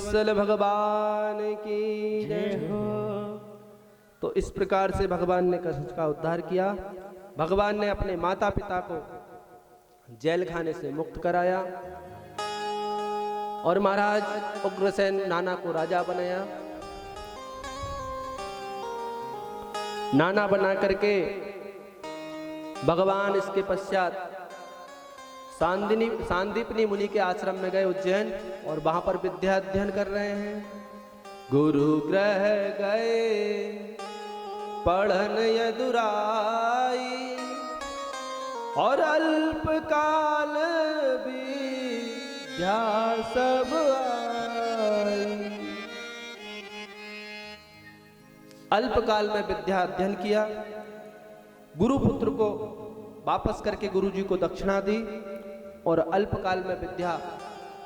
वत्सल भगवान की जय हो। तो इस प्रकार से भगवान ने कंस का उद्धार किया। भगवान ने अपने माता पिता को जेल खाने से मुक्त कराया और महाराज उग्रसेन नाना को राजा बनाया। नाना बना करके भगवान इसके पश्चात सांदीपनी मुनि के आश्रम में गए उज्जैन और वहां पर विद्या अध्ययन कर रहे हैं। गुरु ग्रह गए पढ़न यदुराई और अल्प काल विद्या सब आई। अल्प काल में विद्या अध्ययन किया, गुरुपुत्र को वापस करके गुरु जी को दक्षिणा दी और अल्प काल में विद्या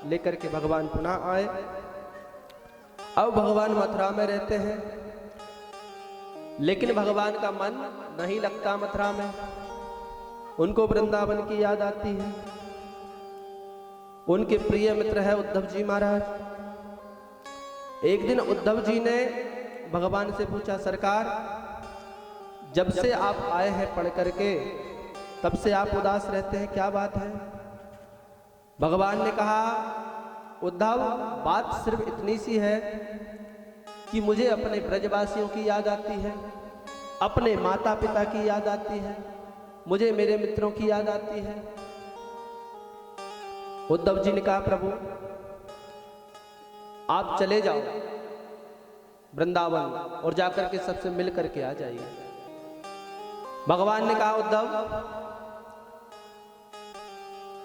लेकर के भगवान पुनः आए। अब भगवान मथुरा में रहते हैं, लेकिन भगवान का मन नहीं लगता मथुरा में। उनको वृंदावन की याद आती है। उनके प्रिय मित्र है उद्धव जी महाराज। एक दिन उद्धव जी ने भगवान से पूछा, सरकार जब से आप आए हैं पढ़ करके तब से आप उदास रहते हैं, क्या बात है? भगवान ने कहा, उद्धव बात सिर्फ इतनी सी है कि मुझे अपने ब्रजवासियों की याद आती है, अपने माता पिता की याद आती है, मुझे मेरे मित्रों की याद आती है। उद्धव जी ने कहा, प्रभु आप चले जाओ वृंदावन और जाकर के सबसे मिल करके आ जाइए। भगवान ने कहा, उद्धव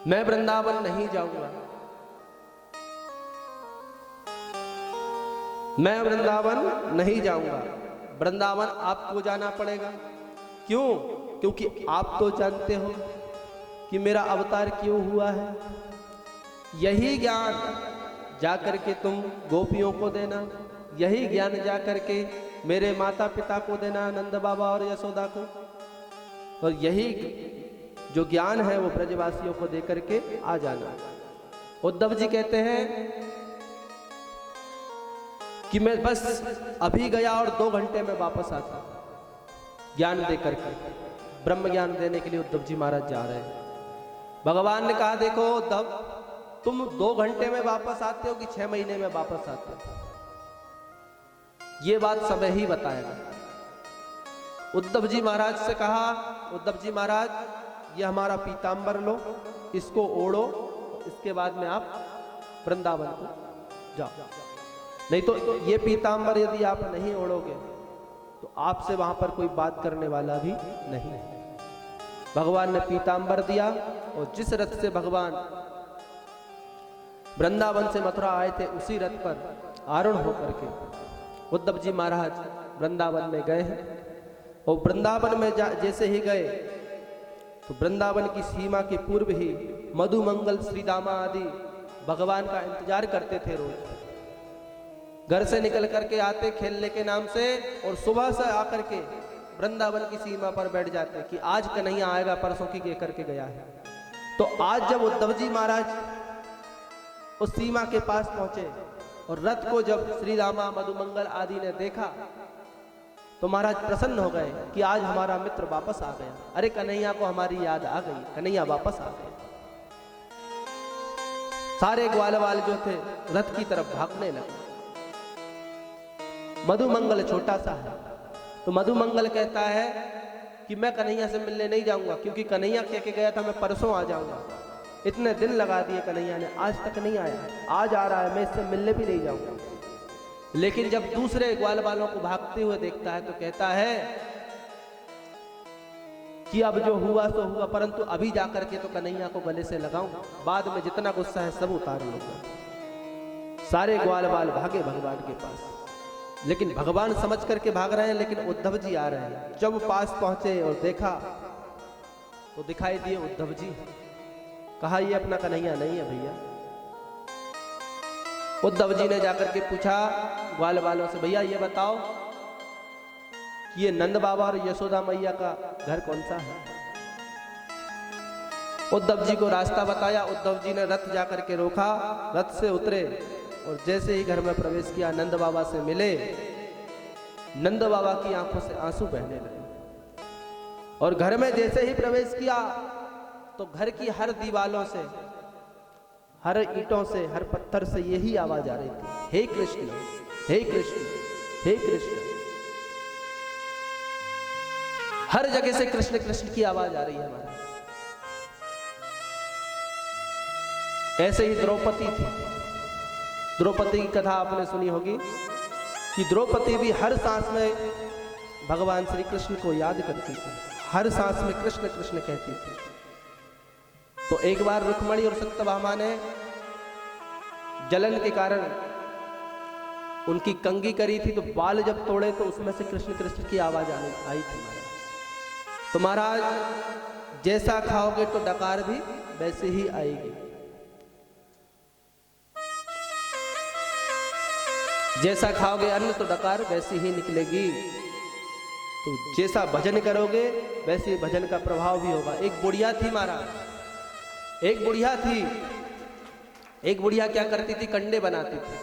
मैं वृंदावन नहीं जाऊंगा, मैं वृंदावन नहीं जाऊंगा, वृंदावन आपको जाना पड़ेगा। क्यों? क्योंकि आप तो जानते हो कि मेरा अवतार क्यों हुआ है। यही ज्ञान जाकर के तुम गोपियों को देना, यही ज्ञान जाकर के मेरे माता पिता को देना, नंद बाबा और यशोदा को, और यही जो ज्ञान है वो ब्रजवासियों को देकर के आ जाना। उद्धव जी कहते हैं कि मैं बस अभी गया और 2 घंटे में वापस आता, ज्ञान देकर के, ब्रह्म ज्ञान देने के लिए उद्धव जी महाराज जा रहे हैं। भगवान ने कहा, देखो उद्धव तुम 2 घंटे में वापस आते हो कि 6 महीने में वापस आते हो, ये बात समय ही बताएगा। उद्धव जी महाराज से कहा, उद्धव जी महाराज ये हमारा पीतांबर लो, इसको ओढ़ो, इसके बाद में आप वृंदावन को जाओ। नहीं तो ये पीतांबर यदि आप नहीं ओढ़ोगे तो आपसे वहां पर कोई बात करने वाला भी नहीं है। भगवान ने पीतांबर दिया और जिस रथ से भगवान वृंदावन से मथुरा आए थे उसी रथ पर आरूढ़ होकर के उद्धव जी महाराज वृंदावन में गए हैं। और वृंदावन में जैसे ही गए तो वृंदावन की सीमा के पूर्व ही मधुमंगल श्री दामा आदि भगवान का इंतजार करते थे। रोज घर से निकल करके आते खेलने के नाम से और सुबह से आकर के वृंदावन की सीमा पर बैठ जाते कि आज कन्हैया आएगा, परसों की कह करके गया है। तो आज जब उद्धव जी महाराज उस सीमा के पास पहुंचे और रथ को जब श्री रामा मधुमंगल आदि ने देखा तो महाराज प्रसन्न हो गए कि आज हमारा मित्र वापस आ गया। अरे कन्हैया को हमारी याद आ गई, कन्हैया वापस आ गए। सारे ग्वाल वाल जो थे रथ की तरफ भागने लगे। मधुमंगल छोटा सा है तो मधुमंगल कहता है कि मैं कन्हैया से मिलने नहीं जाऊंगा, क्योंकि कन्हैया कह के गया था मैं परसों आ जाऊंगा। इतने दिन लगा दिए कन्हैया ने, आज तक नहीं आया, आज आ रहा है, मैं इससे मिलने भी नहीं जाऊंगा। लेकिन जब दूसरे ग्वाल वालों को भागते हुए देखता है तो कहता है कि अब जो हुआ सो हुआ, परंतु अभी जाकर के तो कन्हैया को गले से लगाऊं, बाद में जितना गुस्सा है सब उतार लूंगा। सारे ग्वाल वाल भागे भगवान के पास, लेकिन भगवान समझ करके भाग रहे हैं, लेकिन उद्धव जी आ रहे हैं। जब पास पहुंचे और देखा तो दिखाई दिए उद्धव जी। कहा ये अपना कन्हैया नहीं है भैया। उद्धव जी ने जाकर के पूछा ग्वाल वालों से, भैया ये बताओ कि ये नंद बाबा और यशोदा मैया का घर कौन सा है? उद्धव जी को रास्ता बताया। उद्धव जी ने रथ जाकर के रोका, रथ से उतरे और जैसे ही घर में प्रवेश किया, नंद बाबा से मिले, नंद बाबा की आंखों से आंसू बहने लगे। और घर में जैसे ही प्रवेश किया तो घर की हर दीवालों से, हर ईंटों से, हर पत्थर से यही आवाज आ रही थी, हे कृष्ण, हे कृष्ण, हे कृष्ण। हर जगह से कृष्ण कृष्ण की आवाज आ रही है हमारे। ऐसे ही द्रौपदी थी। द्रौपदी की कथा आपने सुनी होगी कि द्रौपदी भी हर सांस में भगवान श्री कृष्ण को याद करती थी, हर सांस में कृष्ण कृष्ण कहती थी। तो एक बार रुक्मणी और सत्यभामा ने जलन के कारण उनकी कंगी करी थी, तो बाल जब तोड़े तो उसमें से कृष्ण कृष्ण की आवाज आई थी। तो महाराज जैसा खाओगे तो डकार भी वैसे ही आएगी, जैसा खाओगे अन्न तो डकार वैसे ही निकलेगी। तो जैसा भजन करोगे वैसे भजन का प्रभाव भी होगा। एक बुढ़िया थी महाराज, एक बुढ़िया थी। एक बुढ़िया क्या करती थी, कंडे बनाती थी,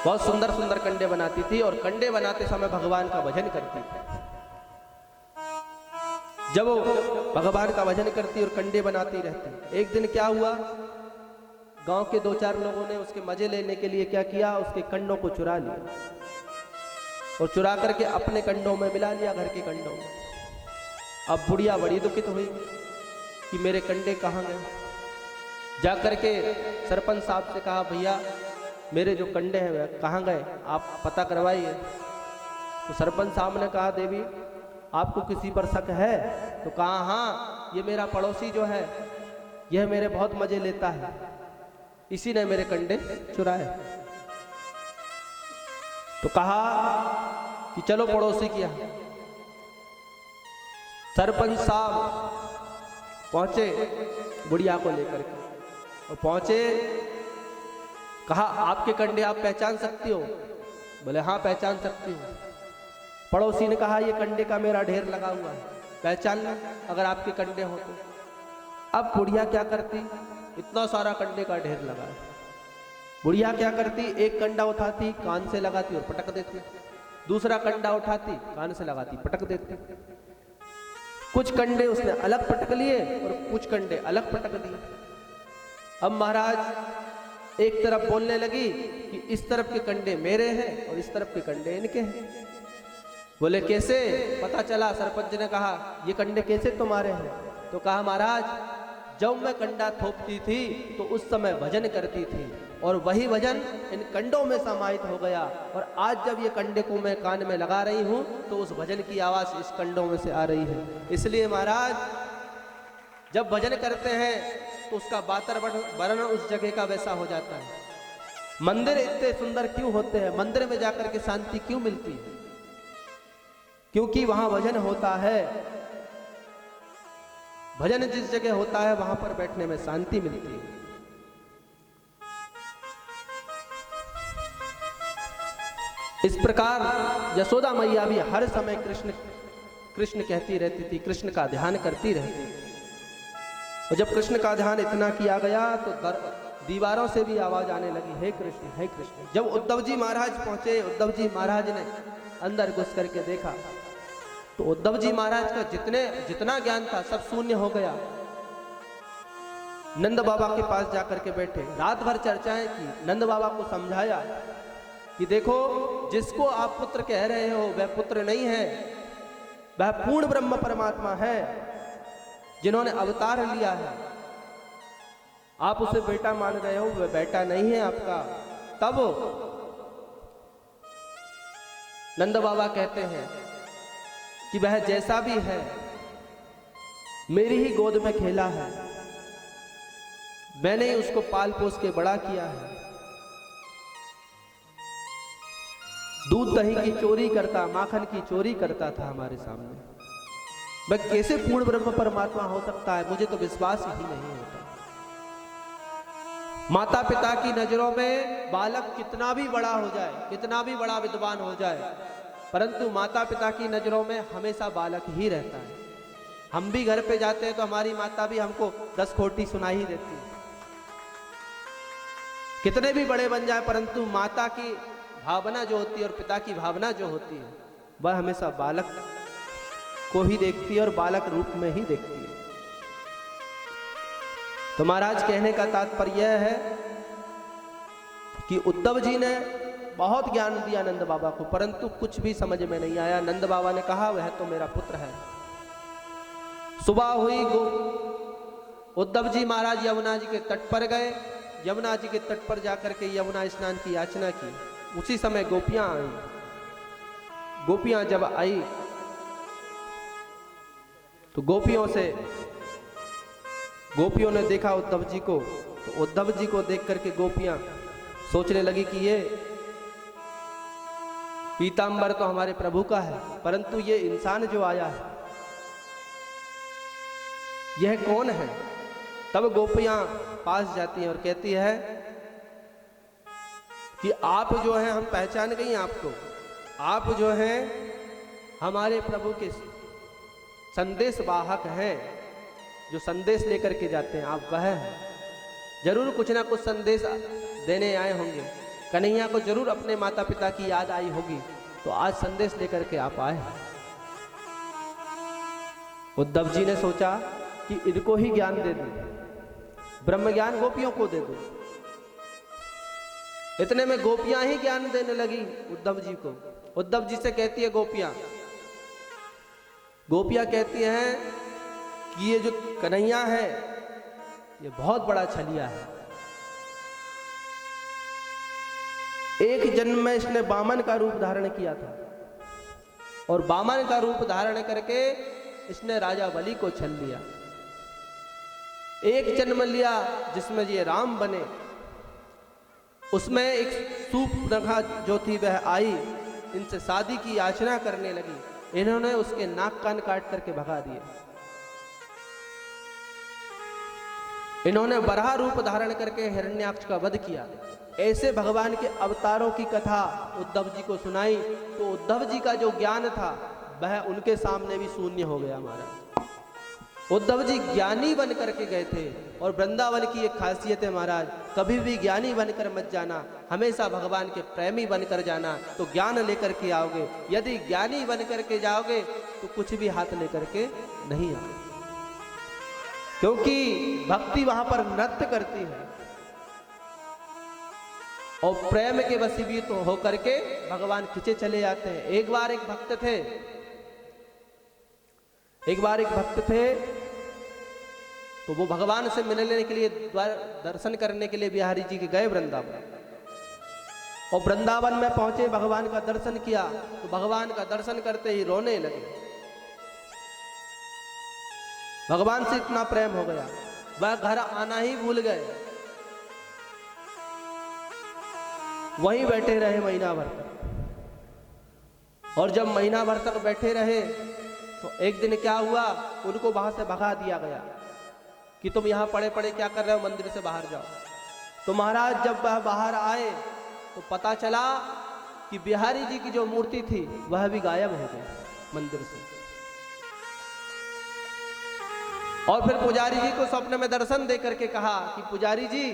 बहुत सुंदर सुंदर कंडे बनाती थी और कंडे बनाते समय भगवान का भजन करती थी। जब वो भगवान का भजन करती और कंडे बनाती रहती, एक दिन क्या हुआ, गांव के 2-4 लोगों ने उसके मजे लेने के लिए क्या किया, उसके कंडों को चुरा लिया और चुरा करके अपने कंडों में मिला लिया, घर के कंडों में। अब बुढ़िया बड़ी दुखित हुई कि मेरे कंडे कहाँ गए। जा करके सरपंच साहब से कहा, भैया मेरे जो कंडे हैं वह कहाँ गए, आप पता करवाइए। तो सरपंच साहब ने कहा, देवी आपको किसी पर शक है? तो कहा, हाँ, ये मेरा पड़ोसी जो है यह मेरे बहुत मजे लेता है, इसी ने मेरे कंडे चुराए। तो कहा कि चलो पड़ोसी किया। सरपंच साहब पहुंचे बुढ़िया को लेकर के, और पहुंचे, कहा आपके कंडे आप पहचान सकती हो? बोले हाँ पहचान सकती हूँ। पड़ोसी ने कहा, ये कंडे का मेरा ढेर लगा हुआ है, पहचान लो अगर आपके कंडे हो तो। अब बुढ़िया क्या करती, इतना सारा कंडे का ढेर लगा है, बुढ़िया क्या करती, एक कंडा उठाती कान से लगाती और पटक देती, दूसरा कंडा उठाती कान से लगाती पटक देती। कुछ कंडे उसने अलग पटक लिए और कुछ कंडे अलग पटक दिए। अब महाराज एक तरफ बोलने लगी कि इस तरफ के कंडे मेरे हैं और इस तरफ के कंडे इनके हैं। बोले कैसे पता चला? सरपंच ने कहा, ये कंडे कैसे तुम्हारे हैं? तो कहा, महाराज जब मैं कंडा थोपती थी तो उस समय भजन करती थी और वही भजन इन कंडों में समाहित हो गया, और आज जब ये कंडे को मैं कान में लगा रही हूं तो उस भजन की आवाज इस कंडों में से आ रही है। इसलिए महाराज जब भजन करते हैं तो उसका वातावरण उस जगह का वैसा हो जाता है। मंदिर इतने सुंदर क्यों होते हैं? मंदिर में जाकर के शांति क्यों मिलती है? क्योंकि वहां भजन होता है। भजन जिस जगह होता है वहां पर बैठने में शांति मिलती है। इस प्रकार यशोदा मैया भी हर समय कृष्ण कृष्ण कहती रहती थी, कृष्ण का ध्यान करती रहती थी। और जब कृष्ण का ध्यान इतना किया गया तो दीवारों से भी आवाज आने लगी, हे कृष्ण हे कृष्ण। जब उद्धव जी महाराज पहुंचे, उद्धव जी महाराज ने अंदर घुस करके देखा तो उद्धव जी महाराज का जितना ज्ञान था सब शून्य हो गया। नंद बाबा के पास जाकर के बैठे, रात भर चर्चाएं की, नंद बाबा को समझाया कि देखो जिसको आप पुत्र कह रहे हो वह पुत्र नहीं है, वह पूर्ण ब्रह्म परमात्मा है जिन्होंने अवतार लिया है। आप उसे बेटा मान रहे हो, वह बेटा नहीं है आपका। तब नंद बाबा कहते हैं कि वह जैसा भी है मेरी ही गोद में खेला है, मैंने ही उसको पाल पोस के बड़ा किया है। दूध दही की चोरी करता, माखन की चोरी करता था हमारे सामने। वह कैसे पूर्ण ब्रह्म परमात्मा हो सकता है? मुझे तो विश्वास ही नहीं होता। माता पिता की नजरों में बालक कितना भी बड़ा हो जाए, कितना भी बड़ा विद्वान हो जाए, परंतु माता पिता की नजरों में हमेशा बालक ही रहता है। हम भी घर पे जाते हैं तो हमारी माता भी हमको 10 खोटी सुना ही देती है। कितने भी बड़े बन जाए, परंतु माता की भावना जो होती है और पिता की भावना जो होती है वह हमेशा बालक को ही देखती है और बालक रूप में ही देखती है। तो महाराज कहने का तात्पर्य यह है कि उद्धव जी ने बहुत ज्ञान दिया नंद बाबा को, परंतु कुछ भी समझ में नहीं आया। नंद बाबा ने कहा वह तो मेरा पुत्र है। सुबह हुई, उद्धव जी महाराज यमुना जी के तट पर गए। यमुना जी के तट पर जाकर के यमुना स्नान की याचना की। उसी समय गोपियां आई। गोपियां जब आई तो गोपियों ने देखा उद्धव जी को, तो उद्धव जी को देख करके गोपियां सोचने लगी कि ये पीतांबर तो हमारे प्रभु का है, परंतु ये इंसान जो आया है यह कौन है। तब गोपियां पास जाती हैं और कहती है कि आप जो हैं, हम पहचान गई आपको, आप जो हैं हमारे प्रभु के संदेश वाहक हैं, जो संदेश लेकर के जाते हैं, आप वह हैं। जरूर कुछ ना कुछ संदेश देने आए होंगे। कन्हैया को जरूर अपने माता पिता की याद आई होगी, तो आज संदेश लेकर के आप आए। उद्धव जी ने सोचा कि इनको ही ज्ञान दे दूं, ब्रह्म ज्ञान गोपियों को दे दूं। इतने में गोपियां ही ज्ञान देने लगी उद्धव जी को। उद्धव जी से कहती है गोपियां कहती हैं कि ये जो कन्हैया है ये बहुत बड़ा छलिया है। एक जन्म में इसने वामन का रूप धारण किया था और वामन का रूप धारण करके इसने राजा बलि को छल लिया। एक जन्म लिया जिसमें ये राम बने, उसमें एक सूर्पनखा जो थी वह आई, इनसे शादी की याचना करने लगी। इन्होंने उसके नाक कान काट करके भगा दिए। इन्होंने बराह रूप धारण करके हिरण्याक्ष का वध किया। ऐसे भगवान के अवतारों की कथा उद्धव जी को सुनाई, तो उद्धव जी का जो ज्ञान था वह उनके सामने भी शून्य हो गया। महाराज उद्धव जी ज्ञानी बन करके गए थे, और वृंदावन की एक खासियत है महाराज, कभी भी ज्ञानी बनकर मत जाना, हमेशा भगवान के प्रेमी बनकर जाना, तो ज्ञान लेकर के आओगे। यदि ज्ञानी बन करके जाओगे तो कुछ भी हाथ लेकर के नहीं आओगे, क्योंकि भक्ति वहां पर नृत्य करती है और प्रेम के वशीभूत तो होकर के भगवान खींचे चले जाते हैं। एक बार एक भक्त थे तो वो भगवान से मिलने के लिए दर्शन करने के लिए बिहारी जी के गए वृंदावन, और वृंदावन में पहुंचे, भगवान का दर्शन किया, तो भगवान का दर्शन करते ही रोने लगे। भगवान से इतना प्रेम हो गया, वह घर आना ही भूल गए, वहीं बैठे रहे महीना भर तक। और जब महीना भर तक बैठे रहे तो एक दिन क्या हुआ, उनको वहां से भगा दिया गया कि तुम यहां पड़े पड़े क्या कर रहे हो, मंदिर से बाहर जाओ। तो महाराज जब वह बाहर आए तो पता चला कि बिहारी जी की जो मूर्ति थी वह भी गायब हो गई मंदिर से। और फिर पुजारी जी को स्वप्न में दर्शन दे करके कहा कि पुजारी जी,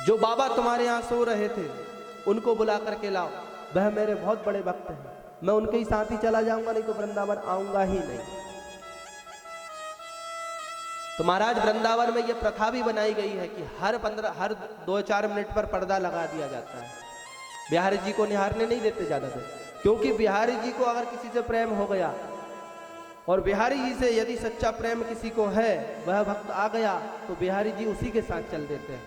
जो बाबा तुम्हारे यहां सो रहे थे उनको बुला करके लाओ, वह मेरे बहुत बड़े भक्त हैं, मैं उनके ही साथ ही चला जाऊंगा, नहीं तो वृंदावन आऊंगा ही नहीं। तो महाराज वृंदावन में यह प्रथा भी बनाई गई है कि हर 2-4 मिनट पर पर्दा लगा दिया जाता है। बिहारी जी को निहारने नहीं देते ज्यादा देर, क्योंकि बिहारी जी को अगर किसी से प्रेम हो गया और बिहारी जी से यदि सच्चा प्रेम किसी को है, वह भक्त आ गया तो बिहारी जी उसी के साथ चल देते हैं।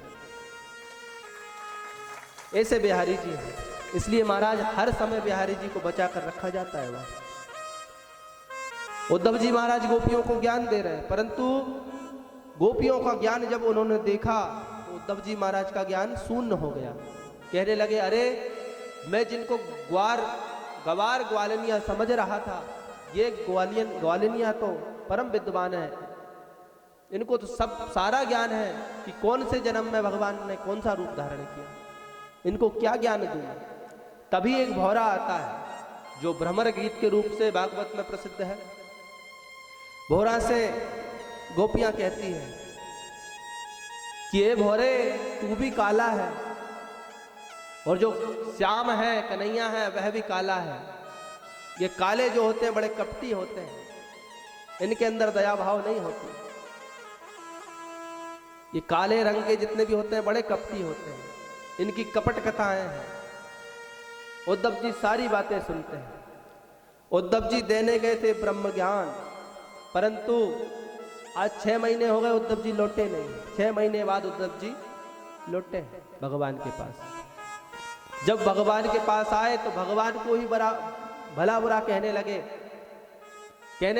ऐसे बिहारी जी हैं, इसलिए महाराज हर समय बिहारी जी को बचा कर रखा जाता है। वह उद्धव जी महाराज गोपियों को ज्ञान दे रहे हैं, परंतु गोपियों का ज्ञान जब उन्होंने देखा तो उद्धव जी महाराज का ज्ञान शून्य हो गया। कहने लगे, अरे मैं जिनको गवार ग्वालिनिया समझ रहा था, ये ग्वालिनिया तो परम विद्वान है, इनको तो सारा ज्ञान है कि कौन से जन्म में भगवान ने कौन सा रूप धारण किया, इनको क्या ज्ञान दूं। तभी एक भौरा आता है जो भ्रमर गीत के रूप से भागवत में प्रसिद्ध है। भौरा से गोपियां कहती है कि ये भोरे तू भी काला है, और जो श्याम है कन्हैया है वह भी काला है। ये काले जो होते हैं बड़े कपटी होते हैं, इनके अंदर दया भाव नहीं होती। ये काले रंग के जितने भी होते हैं बड़े कपटी होते हैं, इनकी कपट कथाएं हैं। उद्धव जी सारी बातें सुनते हैं। उद्धव जी देने गए थे ब्रह्म ज्ञान, परंतु आज 6 महीने हो गए उद्धव जी लौटे नहीं। 6 महीने बाद उद्धव जी लौटे भगवान के पास। जब भगवान के पास आए तो भगवान को ही भला बुरा कहने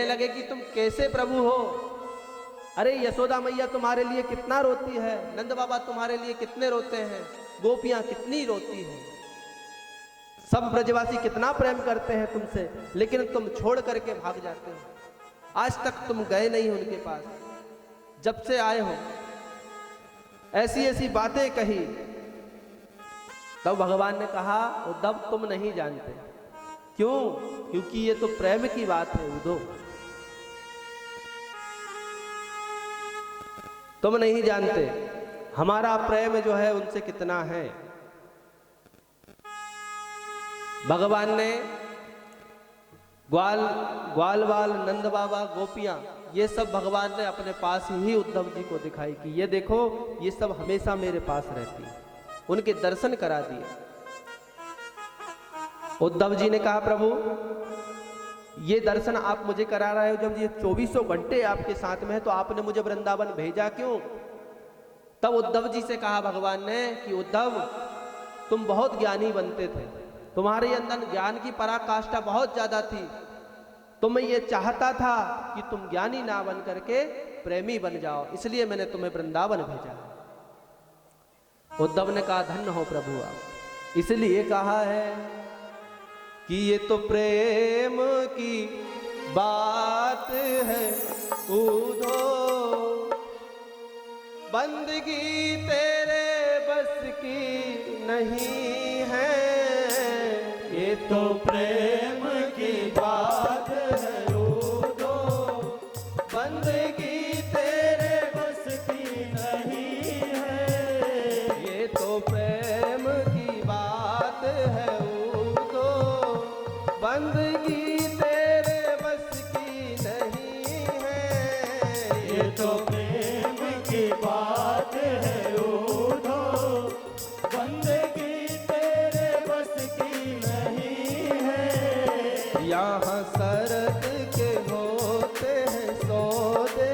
लगे कि तुम कैसे प्रभु हो। अरे यशोदा मैया तुम्हारे लिए कितना रोती है, नंद बाबा तुम्हारे लिए कितने रोते हैं, गोपियां कितनी रोती हैं, सब ब्रजवासी कितना प्रेम करते हैं तुमसे, लेकिन तुम छोड़ करके भाग जाते हो। आज तक तुम गए नहीं उनके पास, जब से आए हो ऐसी ऐसी बातें कही। तब भगवान ने कहा उद्धव तुम नहीं जानते। क्यों? क्योंकि ये तो प्रेम की बात है उद्धव, तुम नहीं जानते हमारा प्रेम जो है उनसे कितना है। भगवान ने ग्वाल नंद बाबा गोपियां ये सब भगवान ने अपने पास ही उद्धव जी को दिखाई कि ये देखो ये सब हमेशा मेरे पास रहती है। उनके दर्शन करा दिए। उद्धव जी ने कहा प्रभु ये दर्शन आप मुझे करा रहे हो, जब ये 2400 घंटे आपके साथ में है तो आपने मुझे वृंदावन भेजा क्यों? तब उद्धव जी से कहा भगवान ने कि उद्धव तुम बहुत ज्ञानी बनते थे, तुम्हारे अंदर ज्ञान की पराकाष्ठा बहुत ज्यादा थी, तो मैं ये चाहता था कि तुम ज्ञानी ना बन करके प्रेमी बन जाओ, इसलिए मैंने तुम्हें वृंदावन भेजा। उद्धव ने कहा धन्य हो प्रभु आप, इसलिए कहा है कि ये तो प्रेम की बात है उधो, बंदगी तेरे बस की नहीं है। ये तो प्रेम की बात है उधो, बंदगी तेरे बस की नहीं है। ये तो प्रेम की बात है उधो, बंदगी तेरे बस की नहीं है। ये तो प्रेम की बात है उधो, बंदगी तेरे बस की नहीं है। यहाँ शरत के होते हैं सौदे,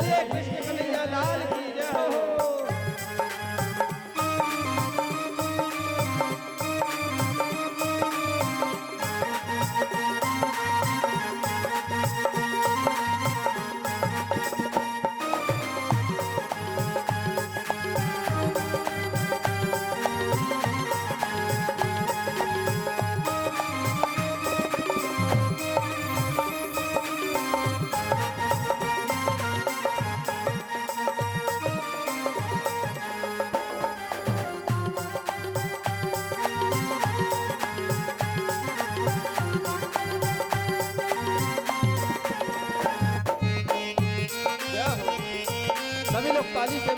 बोलिए कृष्ण कन्हैया लाल की जय हो। सभी लोग ताली से